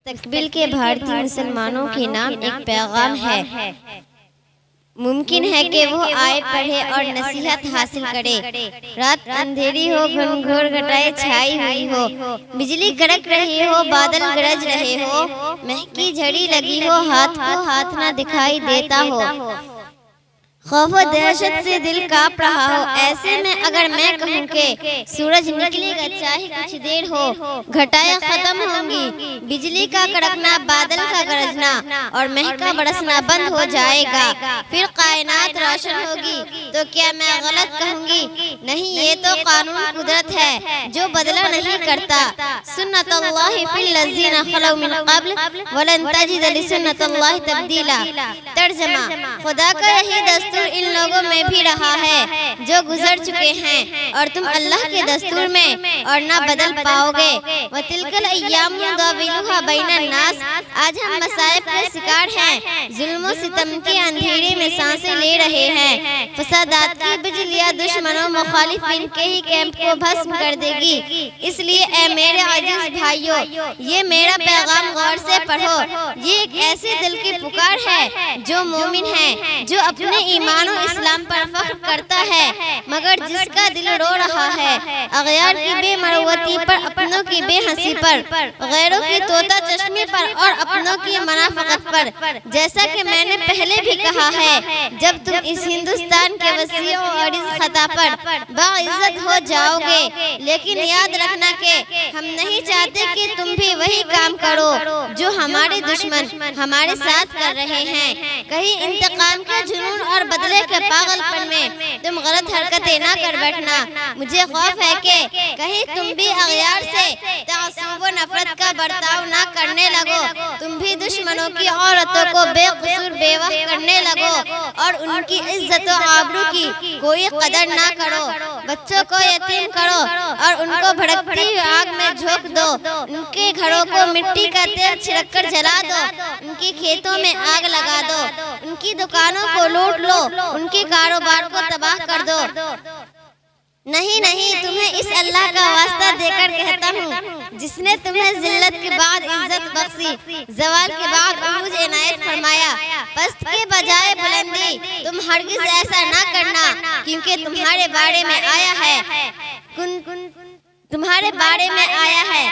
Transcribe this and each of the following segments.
مستقبل کے بھارتی مسلمانوں کے نام ایک پیغام ہے۔ ممکن ہے کہ وہ آئے پڑھے اور نصیحت حاصل کرے۔ رات اندھیری ہو، گھنگھور گھٹائیں چھائی ہوئی ہو، بجلی کڑک رہی ہو، بادل گرج رہے ہو، مہکی جھڑی لگی ہو، ہاتھ کو ہاتھ نہ دکھائی دیتا ہو، خوف و دہشت سے دل کانپ رہا ہو، ایسے میں اگر میں کہوں کہ سورج نکلے گا چاہے کچھ دیر ہو، گھٹائیں ختم ہوں گی، بجلی کا کڑکنا، بادل کا گرجنا اور مہ کا برسنا بند ہو جائے گا، پھر کائنات روشن ہوگی، تو کیا میں غلط کہوں گی؟ نہیں، یہ تو قانون قدرت ہے جو بدلہ نہیں کرتا۔ سنت اللہ فی الذین خلو من قبل ولن تجد لسنت اللہ تبدیلا۔ ترجمہ: خدا کا یہی دستور ان لوگوں میں بھی رہا ہے جو گزر چکے ہیں، اور تم اللہ کے دستور میں اور نہ بدل پاؤ گے۔ وَتِلْكَ الْأَيَّامُ نُدَاوِلُهَا بَيْنَ النَّاسِ۔ آج ہم مصائب کے شکار ہیں، ظلم و ستم کے اندھیرے میں سانسیں لے رہے ہیں، فسادات کی بجلیاں دشمنوں مخالفین کے ہی کیمپ کو بھسم کر دے گی۔ اس لیے اے میرے عزیز بھائیوں، یہ میرا پیغام غور سے پڑھو۔ یہ ایک ایسے دل کی پکار ہے جو مومن ہے، جو اپنے ایمان و اسلام پر فخر کرتا ہے، مگر جس کا دل رو رہا ہے اغیار کی بے مروتی پر، اپنوں کی بے حسی پر، غیروں کی طوطا چشمی پر اور اپنوں کی منافقت پر۔ جیسا کہ میں نے پہلے بھی کہا ہے، جب تم اس ہندوستان کے وسیع و عریض خطہ پر باعزت ہو جاؤ گے، لیکن یاد رکھنا کہ ہم نہیں چاہتے کہ تم بھی وہی کام کرو جو ہمارے دشمن ہمارے ساتھ کر رہے ہیں۔ کہیں انتقام کے جنون اور بدلے کے پاگل پن میں تم غلط حرکتیں نہ کر بیٹھنا۔ مجھے خوف ہے کہ کہیں تم بھی اغیار سے تعصب و نفرت کا برتاؤ نہ کرنے لگو، تم بھی دشمنوں کی عورتوں کو بے قصور بیوہ کرنے لگو اور ان کی عزت و آبرو کی کوئی قدر نہ کرو، بچوں کو یتیم کرو اور ان کو بھڑکتی ہوئی آگ میں جھونک دو، ان کے گھروں کو مٹی کا تیل چھڑک کر جلا دو، ان کی کھیتوں میں آگ لگا دو، ان کی دکانوں کو لوٹ لو، ان کے کاروبار کو تباہ کر دو۔ نہیں نہیں، تمہیں اس اللہ کا واسطہ دے کر کہتا ہوں جس نے تمہیں ذلت کے بعد عزت بخشی، زوال کے بعد عروج عنایت فرمایا، پست کے بجائے بلندی، تم ہرگز ایسا نہ کرنا، کیونکہ تمہارے بارے میں آیا ہے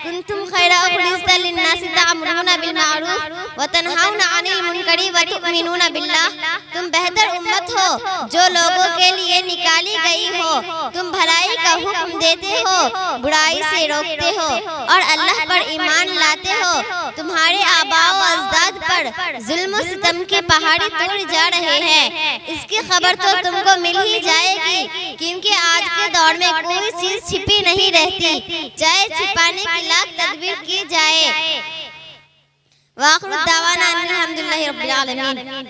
کنتم خیر اخرجت للناس تأمرون بالمعروف وتنہون عن المنکر وتؤمنون باللہ۔ تم بہتر امت ہو جو لوگوں کے لیے نکالی گئی ہو، تم بھلائی کا حکم دیتے ہو، برائی سے روکتے ہو اور اللہ پر ایمان لاتے ہو۔ تمہارے آباء و اجداد پر ظلم و ستم کے پہاڑی توڑ جا رہے ہیں، اس کی خبر تو تم کو مل ہی جائے گی، کیونکہ آج کے دور میں کوئی چیز چھپی نہیں رہتی، چاہے چھپانے کی لاکھ تدبیر کی جائے۔ وآخر دعوانا ان الحمدللہ رب العالمین۔